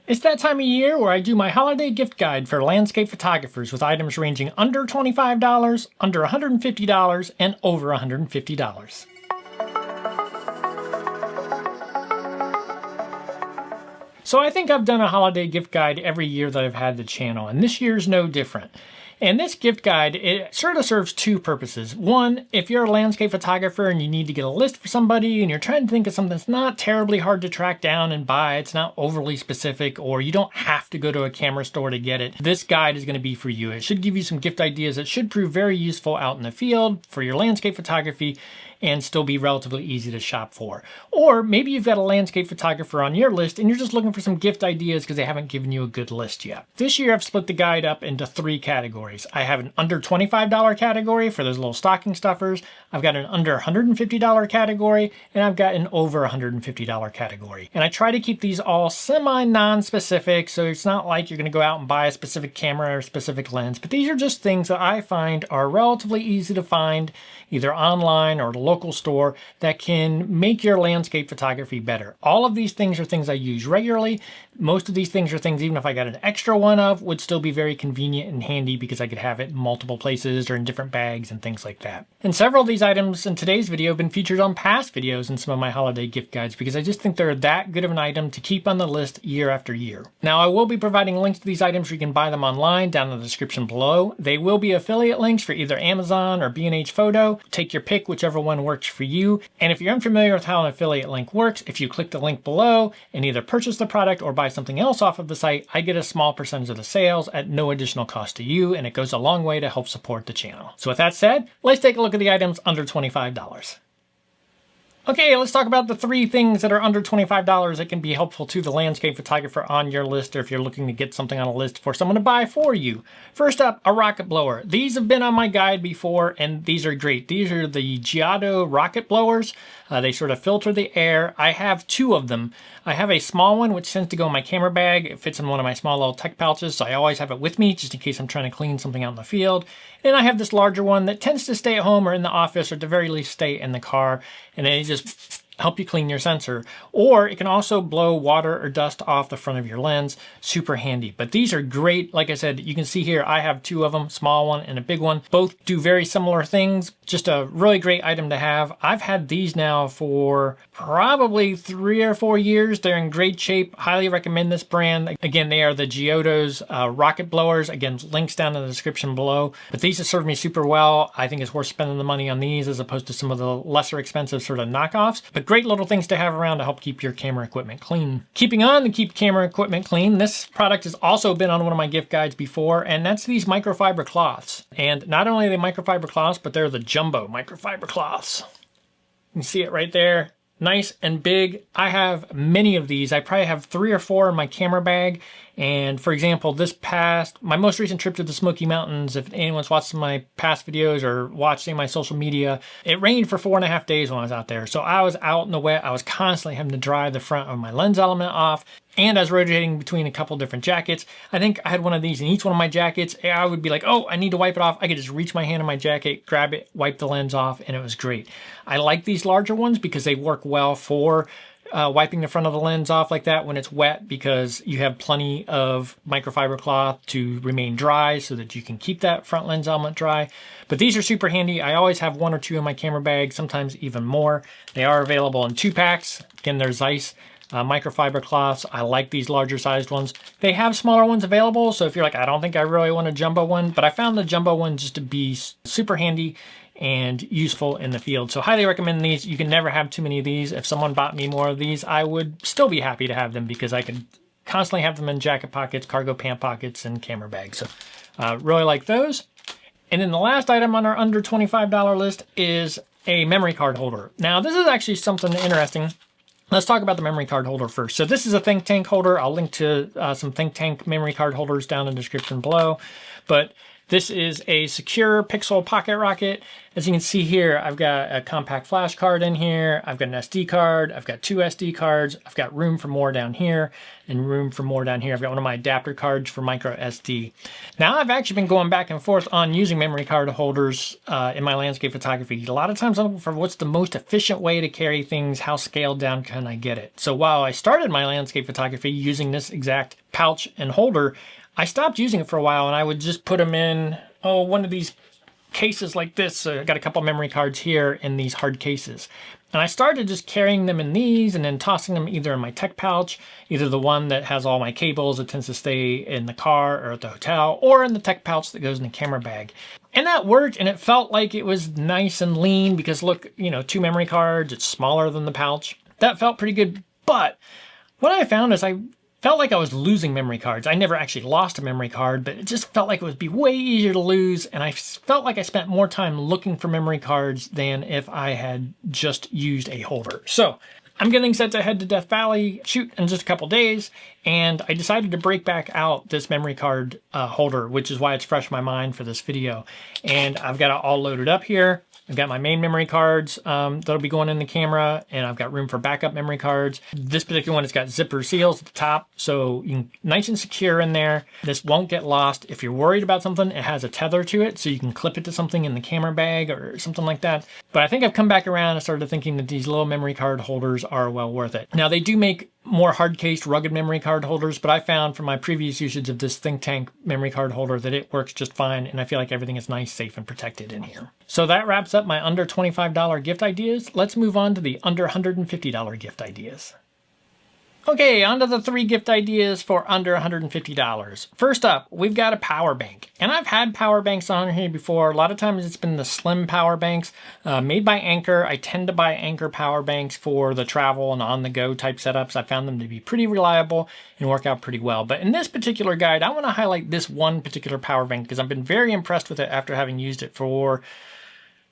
It's that time of year where I do my holiday gift guide for landscape photographers with items ranging under $25, under $150, and over $150. So I think I've done a holiday gift guide every year that I've had the channel, and this year's no different. And this gift guide, it sort of serves two purposes. One, if you're a landscape photographer and you need to get a list for somebody and you're trying to think of something that's not terribly hard to track down and buy, it's not overly specific, or you don't have to go to a camera store to get it, this guide is going to be for you. It should give you some gift ideas that should prove very useful out in the field for your landscape photography and still be relatively easy to shop for. Or maybe you've got a landscape photographer on your list and you're just looking for some gift ideas because they haven't given you a good list yet. This year I've split the guide up into three categories. I have an under $25 category for those little stocking stuffers, I've got an under $150 category, and I've got an over $150 category. And I try to keep these all semi-non-specific, so it's not like you're going to go out and buy a specific camera or a specific lens, but these are just things that I find are relatively easy to find either online or local store that can make your landscape photography better. All of these things are things I use regularly. Most of these things are things, even if I got an extra one of, would still be very convenient and handy because I could have it in multiple places or in different bags and things like that. And several of these items in today's video have been featured on past videos in some of my holiday gift guides because I just think they're that good of an item to keep on the list year after year. Now, I will be providing links to these items where you can buy them online down in the description below. They will be affiliate links for either Amazon or B&H Photo. Take your pick, whichever one works for you. And if you're unfamiliar with how an affiliate link works, if you click the link below and either purchase the product or buy something else off of the site, I get a small percentage of the sales at no additional cost to you, and it goes a long way to help support the channel. So with that said, let's take a look at the items under $25. Okay, let's talk about the three things that are under $25 that can be helpful to the landscape photographer on your list, or if you're looking to get something on a list for someone to buy for you. First up, a rocket blower. These have been on my guide before, and these are great. These are the Giotto rocket blowers. They sort of filter the air. I have two of them. I have a small one, which tends to go in my camera bag. It fits in one of my small little tech pouches, so I always have it with me, just in case I'm trying to clean something out in the field. And I have this larger one that tends to stay at home or in the office, or at the very least stay in the car, and it just help you clean your sensor. Or it can also blow water or dust off the front of your lens. Super handy. But these are great. Like I said, you can see here, I have two of them, small one and a big one. Both do very similar things. Just a really great item to have. I've had these now for probably 3 or 4 years. They're in great shape. Highly recommend this brand. Again, they are the Giotto's rocket blowers. Again, links down in the description below. But these have served me super well. I think it's worth spending the money on these as opposed to some of the lesser expensive sort of knockoffs. But great little things to have around to help keep your camera equipment clean. Keeping on to keep camera equipment clean, this product has also been on one of my gift guides before, and that's these microfiber cloths. And not only are they microfiber cloths, but they're the jumbo microfiber cloths. You can see it right there. Nice and big. I have many of these. I probably have 3 or 4 in my camera bag. And for example, my most recent trip to the Smoky Mountains, if anyone's watched some of my past videos or watched any of my social media, it rained for 4.5 days when I was out there. So I was out in the wet. I was constantly having to dry the front of my lens element off. And I was rotating between a couple different jackets. I think I had one of these in each one of my jackets. I would be like, oh, I need to wipe it off. I could just reach my hand in my jacket, grab it, wipe the lens off, and it was great. I like these larger ones because they work well for wiping the front of the lens off like that when it's wet, because you have plenty of microfiber cloth to remain dry so that you can keep that front lens element dry. But these are super handy. I always have 1 or 2 in my camera bag, sometimes even more. They are available in 2 packs. Again, they're Zeiss microfiber cloths. I like these larger sized ones. They have smaller ones available, so if you're like, I don't think I really want a jumbo one, but I found the jumbo one just to be super handy and useful in the field. So highly recommend these. You can never have too many of these. If someone bought me more of these, I would still be happy to have them because I could constantly have them in jacket pockets, cargo pant pockets, and camera bags. So really like those. And then the last item on our under $25 list is a memory card holder. Now this is actually something interesting. Let's talk about the memory card holder first. So this is a Think Tank holder. I'll link to some Think Tank memory card holders down in the description below. But This is a secure Pixel Pocket Rocket. As you can see here, I've got a compact flash card in here. I've got an SD card. I've got 2 SD cards. I've got room for more down here and room for more down here. I've got one of my adapter cards for micro SD. Now I've actually been going back and forth on using memory card holders in my landscape photography. A lot of times I'm looking for what's the most efficient way to carry things, how scaled down can I get it. So while I started my landscape photography using this exact pouch and holder, I stopped using it for a while, and I would just put them in, one of these cases like this. I got a couple memory cards here in these hard cases. And I started just carrying them in these and then tossing them either in my tech pouch, either the one that has all my cables that tends to stay in the car or at the hotel, or in the tech pouch that goes in the camera bag. And that worked, and it felt like it was nice and lean because look, 2 memory cards, it's smaller than the pouch. That felt pretty good, but what I found is I felt like I was losing memory cards. I never actually lost a memory card, but it just felt like it would be way easier to lose, and I felt like I spent more time looking for memory cards than if I had just used a holder. So I'm getting set to head to Death Valley, shoot in just a couple days, and I decided to break back out this memory card holder, which is why it's fresh in my mind for this video. And I've got it all loaded up here. I've got my main memory cards that'll be going in the camera, and I've got room for backup memory cards. This particular one has got zipper seals at the top, so you can nice and secure in there. This won't get lost. If you're worried about something, it has a tether to it, so you can clip it to something in the camera bag or something like that. But I think I've come back around and started thinking that these little memory card holders are well worth it. Now, they do make more hard-cased, rugged memory card holders, but I found from my previous usage of this Think Tank memory card holder that it works just fine, and I feel like everything is nice, safe, and protected in here. So that wraps up my under $25 gift ideas. Let's move on to the under $150 gift ideas. Okay, on to the 3 gift ideas for under $150. First up, we've got a power bank. And I've had power banks on here before. A lot of times it's been the slim power banks made by Anker. I tend to buy Anker power banks for the travel and on-the-go type setups. I found them to be pretty reliable and work out pretty well. But in this particular guide, I want to highlight this one particular power bank because I've been very impressed with it after having used it for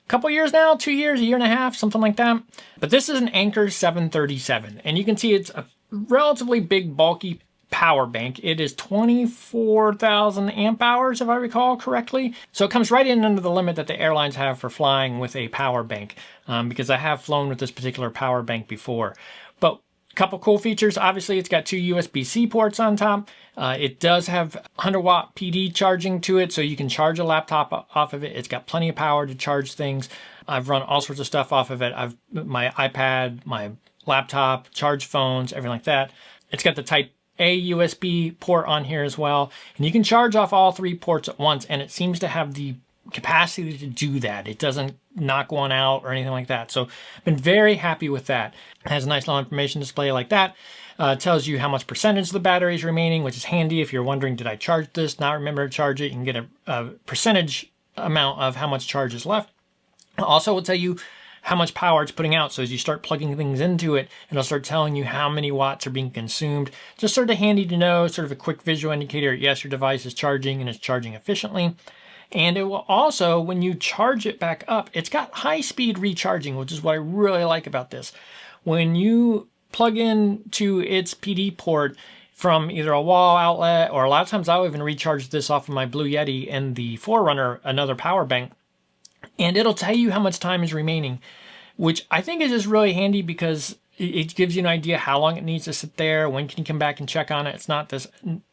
couple years now, 2 years, a year and a half, something like that. But this is an Anker 737, and you can see it's a relatively big, bulky power bank. It is 24,000 amp hours, if I recall correctly. So it comes right in under the limit that the airlines have for flying with a power bank, because I have flown with this particular power bank before. But couple cool features. Obviously, it's got 2 USB-C ports on top. It does have 100-watt PD charging to it, so you can charge a laptop off of it. It's got plenty of power to charge things. I've run all sorts of stuff off of it. My iPad, my laptop, charge phones, everything like that. It's got the Type A USB port on here as well, and you can charge off all 3 ports at once, and it seems to have the capacity to do that. It doesn't knock one out or anything like that. So I've been very happy with that. It has a nice little information display like that. Tells you how much percentage of the battery is remaining, which is handy if you're wondering, did I charge this? Not remember to charge it. You can get a percentage amount of how much charge is left. Also, will tell you how much power it's putting out. So as you start plugging things into it, it'll start telling you how many watts are being consumed. Just sort of handy to know, sort of a quick visual indicator. Yes, your device is charging and it's charging efficiently. And it will also, when you charge it back up, it's got high-speed recharging, which is what I really like about this. When you plug in to its PD port from either a wall outlet, or a lot of times I'll even recharge this off of my Blue Yeti and the Forerunner, another power bank, and it'll tell you how much time is remaining, which I think is just really handy because it gives you an idea how long it needs to sit there, when can you come back and check on it. It's not this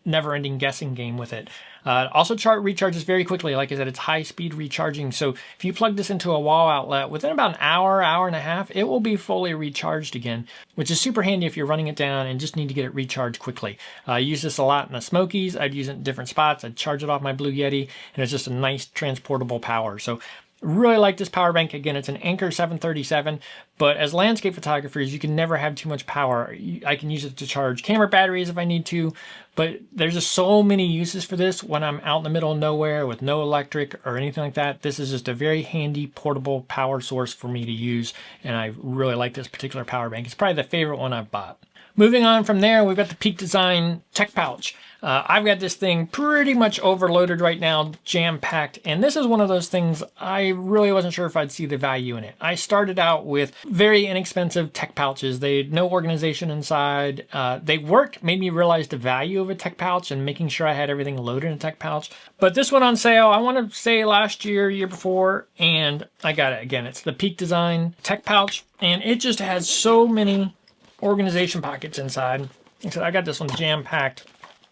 never-ending guessing game with it. Also, recharges very quickly. Like I said, it's high-speed recharging. So if you plug this into a wall outlet, within about an hour, hour and a half, it will be fully recharged again, which is super handy if you're running it down and just need to get it recharged quickly. I use this a lot in the Smokies. I'd use it in different spots. I'd charge it off my Blue Yeti, and it's just a nice transportable power. So really like this power bank. Again, it's an Anker 737, but as landscape photographers, you can never have too much power. I can use it to charge camera batteries if I need to, but there's just so many uses for this when I'm out in the middle of nowhere with no electric or anything like that. This is just a very handy portable power source for me to use, and I really like this particular power bank. It's probably the favorite one I've bought. Moving on from there, we've got the Peak Design Tech Pouch. I've got this thing pretty much overloaded right now, jam-packed, and this is one of those things I really wasn't sure if I'd see the value in it. I started out with very inexpensive tech pouches. They had no organization inside. They worked, made me realize the value of a tech pouch and making sure I had everything loaded in a tech pouch. But this went on sale, I want to say last year, year before, and I got it again. It's the Peak Design Tech Pouch, and it just has so many organization pockets inside. Like I said, I got this one jam-packed.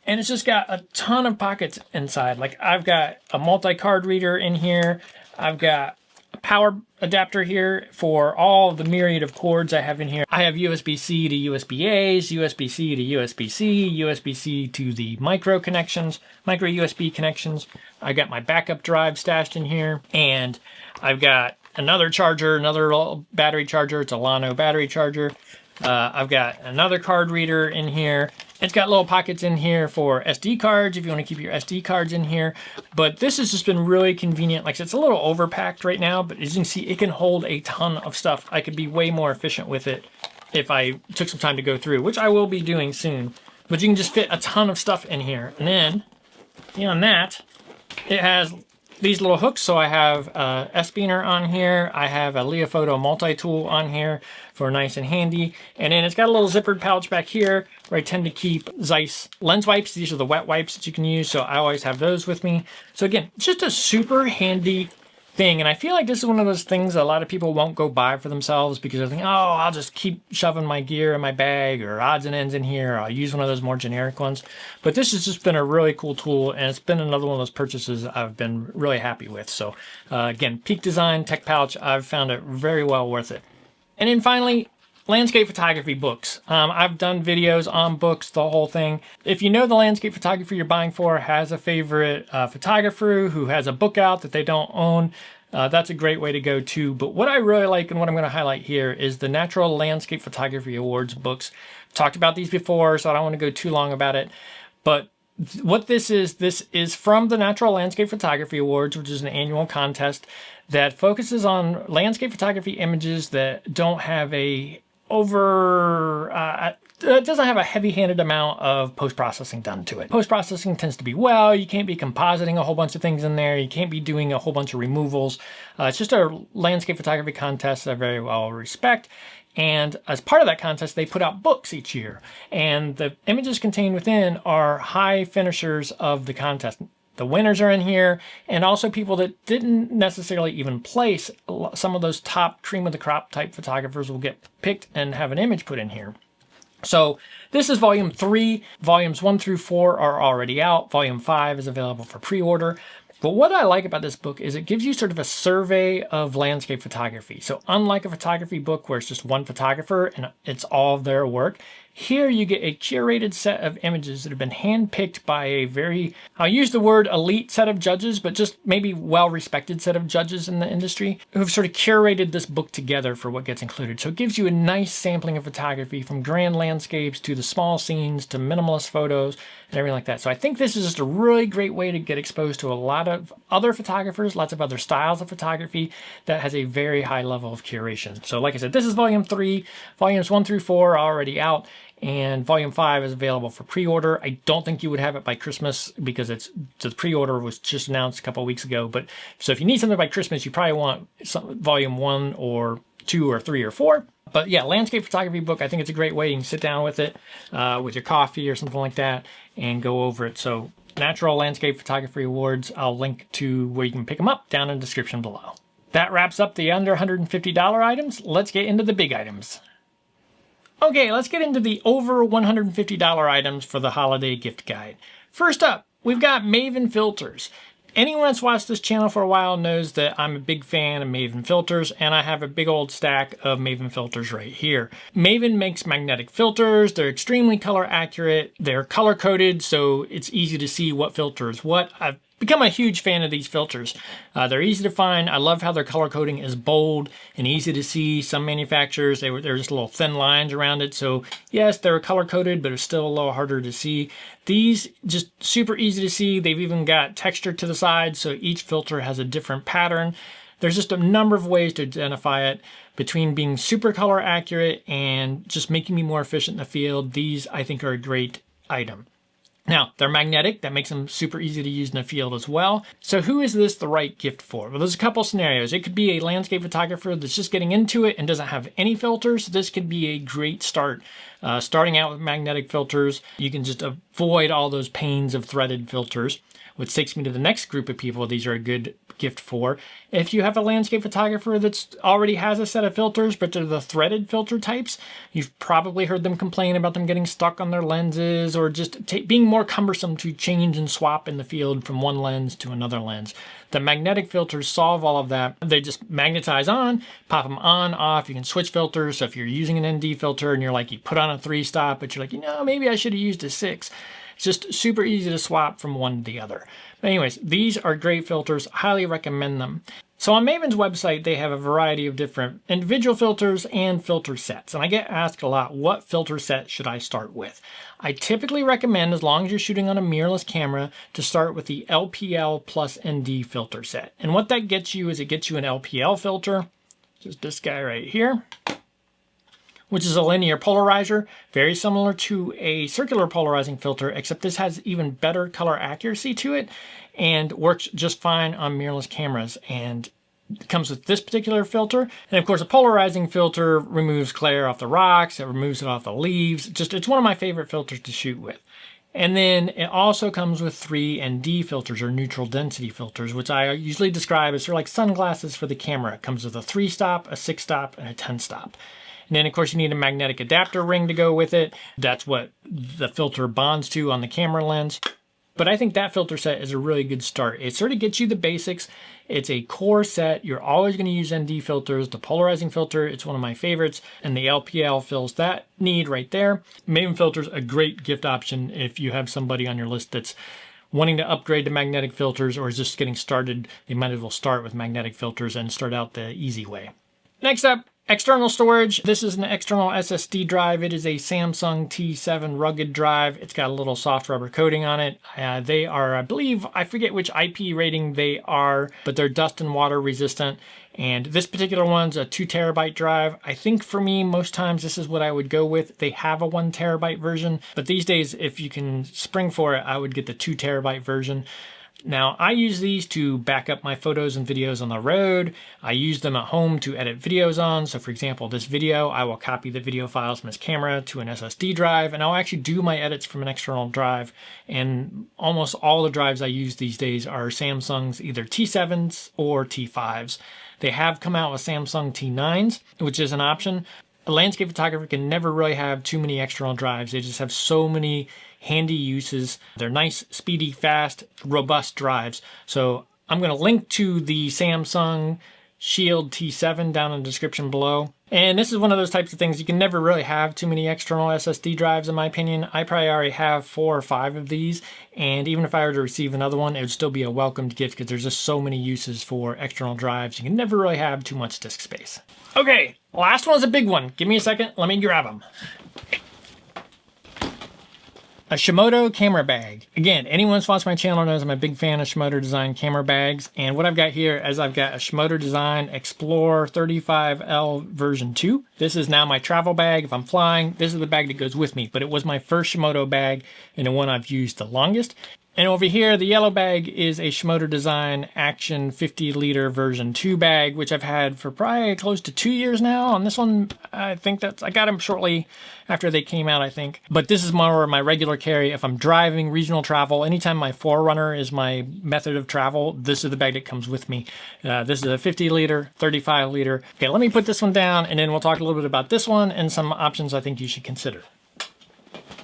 And it's just got a ton of pockets inside. Like I've got a multi-card reader in here. I've got a power adapter here for all the myriad of cords I have in here. I have USB-C to USB-A's, USB-C to USB-C, USB-C to the micro connections, micro USB connections. I got my backup drive stashed in here. And I've got another charger, another battery charger. It's a Lano battery charger. I've got another card reader in here. It's got little pockets in here for SD cards if you want to keep your SD cards in here. But this has just been really convenient. Like I said, it's a little overpacked right now, but as you can see, it can hold a ton of stuff. I could be way more efficient with it if I took some time to go through, which I will be doing soon. But you can just fit a ton of stuff in here. And then, beyond that, it has these little hooks. So I have a S-Beaner on here. I have a Leofoto multi-tool on here for nice and handy. And then it's got a little zippered pouch back here where I tend to keep Zeiss lens wipes. These are the wet wipes that you can use. So I always have those with me. So again, just a super handy thing. And I feel like this is one of those things that a lot of people won't go buy for themselves because they're thinking, oh, I'll just keep shoving my gear in my bag or odds and ends in here. Or I'll use one of those more generic ones. But this has just been a really cool tool, and it's been another one of those purchases I've been really happy with. So again, Peak Design Tech Pouch, I've found it very well worth it. And then finally, landscape photography books. I've done videos on books, the whole thing. If you know the landscape photographer you're buying for has a favorite photographer who has a book out that they don't own, that's a great way to go too. But what I really like and what I'm going to highlight here is the Natural Landscape Photography Awards books. Talked about these before, so I don't want to go too long about it. But what this is from the Natural Landscape Photography Awards, which is an annual contest that focuses on landscape photography images that don't have it doesn't have a heavy-handed amount of post-processing done to it. Post-processing tends to be, well, you can't be compositing a whole bunch of things in there. You can't be doing a whole bunch of removals. It's just a landscape photography contest that I very well respect. And as part of that contest, they put out books each year. And the images contained within are high finishers of the contest. The winners are in here, and also people that didn't necessarily even place. Some of those top cream of the crop type photographers will get picked and have an image put in here. So this is volume 3. Volumes 1 through 4 are already out. Volume 5 is available for pre-order. But what I like about this book is it gives you sort of a survey of landscape photography. So unlike a photography book where it's just one photographer and it's all of their work, here you get a curated set of images that have been handpicked by a very, I'll use the word elite set of judges, but just maybe well-respected set of judges in the industry who have sort of curated this book together for what gets included. So it gives you a nice sampling of photography from grand landscapes to the small scenes to minimalist photos and everything like that. So I think this is just a really great way to get exposed to a lot of other photographers, lots of other styles of photography that has a very high level of curation. So like I said, this is volume 3. Volumes 1 through 4 are already out. And volume 5 is available for pre-order. I don't think you would have it by Christmas because the pre-order was just announced a couple of weeks ago. But so if you need something by Christmas, you probably want volume 1 or 2 or 3 or 4. But yeah, landscape photography book, I think it's a great way. You can sit down with it with your coffee or something like that and go over it. So Natural Landscape Photography Awards, I'll link to where you can pick them up down in the description below. That wraps up the under $150 items. Let's get into the big items. Okay, let's get into the over $150 items for the holiday gift guide. First up, we've got Maven filters. Anyone that's watched this channel for a while knows that I'm a big fan of Maven filters, and I have a big old stack of Maven filters right here. Maven makes magnetic filters. They're extremely color accurate. They're color coded, so it's easy to see what filter is what. I've become a huge fan of these filters. They're easy to find. I love how their color coding is bold and easy to see. Some manufacturers, they're just little thin lines around it. So yes, they're color coded, but it's still a little harder to see. These just super easy to see. They've even got texture to the side, so each filter has a different pattern. There's just a number of ways to identify it. between being super color accurate and just making me more efficient in the field, these I think are a great item. Now, they're magnetic. That makes them super easy to use in the field as well. So who is this the right gift for? Well, there's a couple scenarios. It could be a landscape photographer that's just getting into it and doesn't have any filters. This could be a great start. Starting out with magnetic filters, you can just avoid all those pains of threaded filters, which takes me to the next group of people these are a good gift for. If you have a landscape photographer that's already has a set of filters, but they're the threaded filter types, you've probably heard them complain about them getting stuck on their lenses or just being more cumbersome to change and swap in the field from one lens to another lens. The magnetic filters solve all of that. They just magnetize on, pop them on, off. You can switch filters. So if you're using an ND filter and you're like, you put on a 3-stop, but you're like, maybe I should have used a 6. It's just super easy to swap from one to the other. But anyways, these are great filters. Highly recommend them. So on Maven's website, they have a variety of different individual filters and filter sets. And I get asked a lot, what filter set should I start with? I typically recommend, as long as you're shooting on a mirrorless camera, to start with the LPL plus ND filter set. And what that gets you is it gets you an LPL filter, just this guy right here, which is a linear polarizer, very similar to a circular polarizing filter, except this has even better color accuracy to it and works just fine on mirrorless cameras. And it comes with this particular filter. And of course, a polarizing filter removes glare off the rocks, it removes it off the leaves. It's one of my favorite filters to shoot with. And then it also comes with 3 ND filters, or neutral density filters, which I usually describe as sort of like sunglasses for the camera. It comes with a 3-stop, a 6-stop, and a 10-stop. And then, of course, you need a magnetic adapter ring to go with it. That's what the filter bonds to on the camera lens. But I think that filter set is a really good start. It sort of gets you the basics. It's a core set. You're always going to use ND filters. The polarizing filter, it's one of my favorites. And the LPL fills that need right there. Maven filter's a great gift option if you have somebody on your list that's wanting to upgrade to magnetic filters or is just getting started. They might as well start with magnetic filters and start out the easy way. Next up, external storage. This is an external SSD drive. It is a Samsung T7 rugged drive. It's got a little soft rubber coating on it. They are, I believe, I forget which IP rating they are, but they're dust and water resistant. And this particular one's a 2 terabyte drive. I think for me, most times this is what I would go with. They have a 1 terabyte version, but these days, if you can spring for it, I would get the 2 terabyte version. Now, I use these to back up my photos and videos on the road. I use them at home to edit videos on. So for example, this video, I will copy the video files from this camera to an SSD drive, and I'll actually do my edits from an external drive. And almost all the drives I use these days are Samsung's either T7s or T5s. They have come out with Samsung T9s, which is an option. A landscape photographer can never really have too many external drives. They just have so many handy uses. They're nice, speedy, fast, robust drives. So I'm going to link to the Samsung Shield T7 down in the description below. And this is one of those types of things you can never really have too many external SSD drives, in my opinion. I probably already have 4 or 5 of these, and even if I were to receive another one, it would still be a welcomed gift because there's just so many uses for external drives. You can never really have too much disk space. Okay, last one's a big one. Give me a second, let me grab them. A Shimoto camera bag. Again, anyone who's watched my channel knows I'm a big fan of Shimoto Design camera bags. And what I've got here is I've got a Shimoto Design Explorer 35L version 2. This is now my travel bag. If I'm flying, this is the bag that goes with me. But it was my first Shimoto bag and the one I've used the longest. And over here, the yellow bag is a Shimoto Design Action 50-liter version 2 bag, which I've had for probably close to 2 years now. On this one, I think I got them shortly after they came out, I think. But this is more my regular carry. If I'm driving, regional travel, anytime my 4Runner is my method of travel, this is the bag that comes with me. This is a 50-liter, 35-liter. Okay, let me put this one down, and then we'll talk a little bit about this one and some options I think you should consider.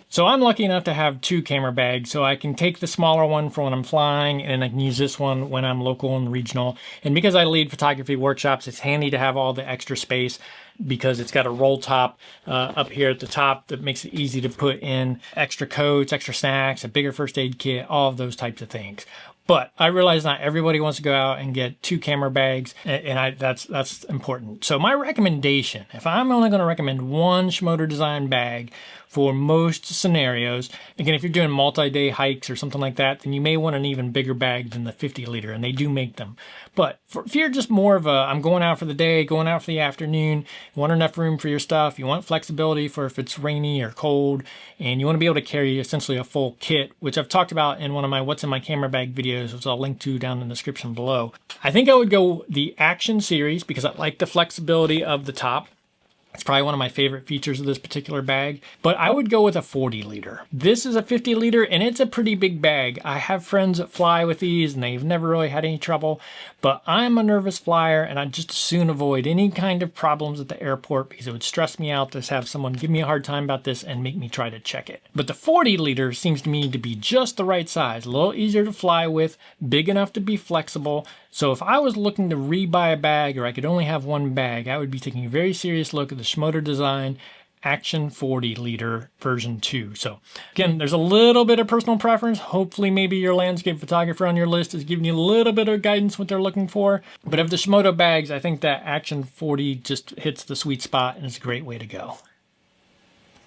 So I'm lucky enough to have 2 camera bags, so I can take the smaller one for when I'm flying, and I can use this one when I'm local and regional. And because I lead photography workshops, it's handy to have all the extra space because it's got a roll top up here at the top that makes it easy to put in extra coats, extra snacks, a bigger first aid kit, all of those types of things. But I realize not everybody wants to go out and get 2 camera bags, and that's important. So my recommendation, if I'm only going to recommend one Shimoto Design bag for most scenarios. Again, if you're doing multi-day hikes or something like that, then you may want an even bigger bag than the 50 liter, and they do make them. But if you're just more of a, I'm going out for the day, going out for the afternoon, you want enough room for your stuff, you want flexibility for if it's rainy or cold, and you want to be able to carry essentially a full kit, which I've talked about in one of my What's in My Camera Bag videos, which I'll link to down in the description below. I think I would go the Action series because I like the flexibility of the top. It's probably one of my favorite features of this particular bag, but I would go with a 40 liter. This is a 50 liter and it's a pretty big bag. I have friends that fly with these and they've never really had any trouble, but I'm a nervous flyer and I'd just as soon avoid any kind of problems at the airport because it would stress me out to have someone give me a hard time about this and make me try to check it. But the 40 liter seems to me to be just the right size, a little easier to fly with, big enough to be flexible. So if I was looking to rebuy a bag or I could only have one bag, I would be taking a very serious look at the Schmoder Design Action 40 liter version 2. So again, there's a little bit of personal preference. Hopefully maybe your landscape photographer on your list is giving you a little bit of guidance what they're looking for. But of the Schmoder bags, I think that Action 40 just hits the sweet spot and it's a great way to go.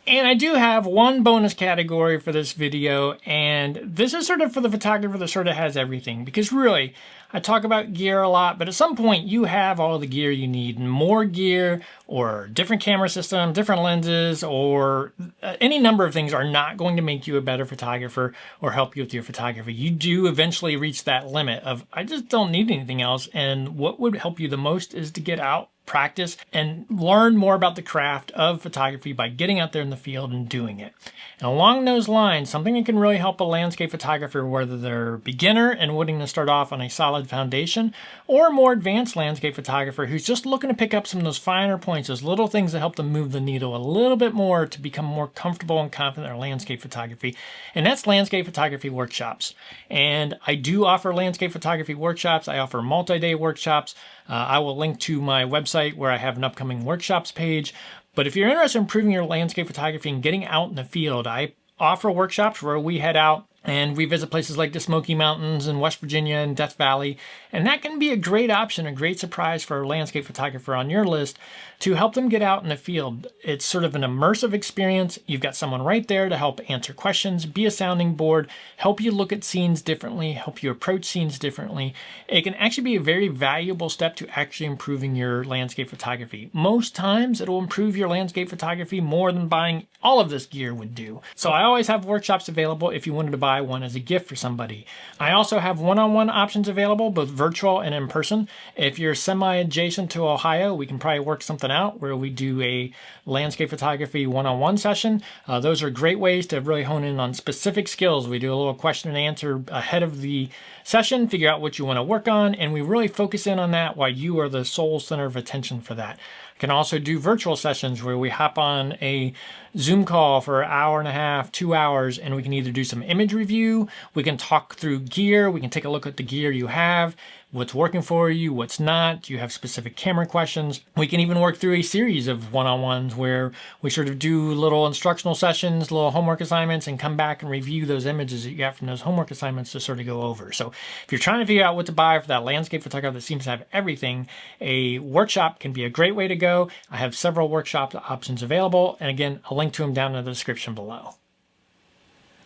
And I do have one bonus category for this video, and this is sort of for the photographer that sort of has everything, because really, I talk about gear a lot, but at some point you have all the gear you need, and more gear or different camera system, different lenses, or any number of things are not going to make you a better photographer or help you with your photography. You do eventually reach that limit of, I just don't need anything else, and what would help you the most is to get out, practice, and learn more about the craft of photography by getting out there in the field and doing it. And along those lines, something that can really help a landscape photographer, whether they're beginner and wanting to start off on a solid foundation, or a more advanced landscape photographer who's just looking to pick up some of those finer points, those little things that help them move the needle a little bit more to become more comfortable and confident in their landscape photography. And that's landscape photography workshops. And I do offer landscape photography workshops. I offer multi-day workshops. I will link to my website where I have an upcoming workshops page. But if you're interested in improving your landscape photography and getting out in the field, I offer workshops where we head out and we visit places like the Smoky Mountains in West Virginia and Death Valley. And that can be a great option, a great surprise for a landscape photographer on your list to help them get out in the field. It's sort of an immersive experience. You've got someone right there to help answer questions, be a sounding board, help you look at scenes differently, help you approach scenes differently. It can actually be a very valuable step to actually improving your landscape photography. Most times it'll improve your landscape photography more than buying all of this gear would do. So I always have workshops available if you wanted to buy one as a gift for somebody. I also have one-on-one options available, both virtual and in person. If you're semi-adjacent to Ohio, we can probably work something out where we do a landscape photography one-on-one session. Those are great ways to really hone in on specific skills. We do a little question and answer ahead of the session, figure out what you want to work on, and we really focus in on that while you are the sole center of attention for that. Can also do virtual sessions where we hop on a Zoom call for an hour and a half, 2 hours, and we can either do some image review, we can talk through gear, we can take a look at the gear you have, what's working for you, what's not, do you have specific camera questions. We can even work through a series of one-on-ones where we sort of do little instructional sessions, little homework assignments, and come back and review those images that you got from those homework assignments to sort of go over. So if you're trying to figure out what to buy for that landscape photographer that seems to have everything, a workshop can be a great way to go. I have several workshop options available, and again, I'll link to them down in the description below.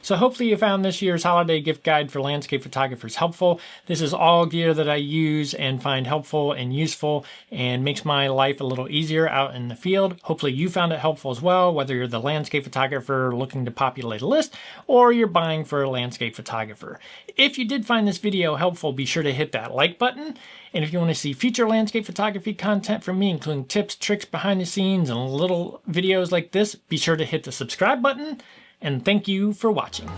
So hopefully you found this year's holiday gift guide for landscape photographers helpful. This is all gear that I use and find helpful and useful and makes my life a little easier out in the field. Hopefully you found it helpful as well, whether you're the landscape photographer looking to populate a list or you're buying for a landscape photographer. If you did find this video helpful, be sure to hit that like button. And if you want to see future landscape photography content from me, including tips, tricks, behind the scenes, and little videos like this, be sure to hit the subscribe button. And thank you for watching.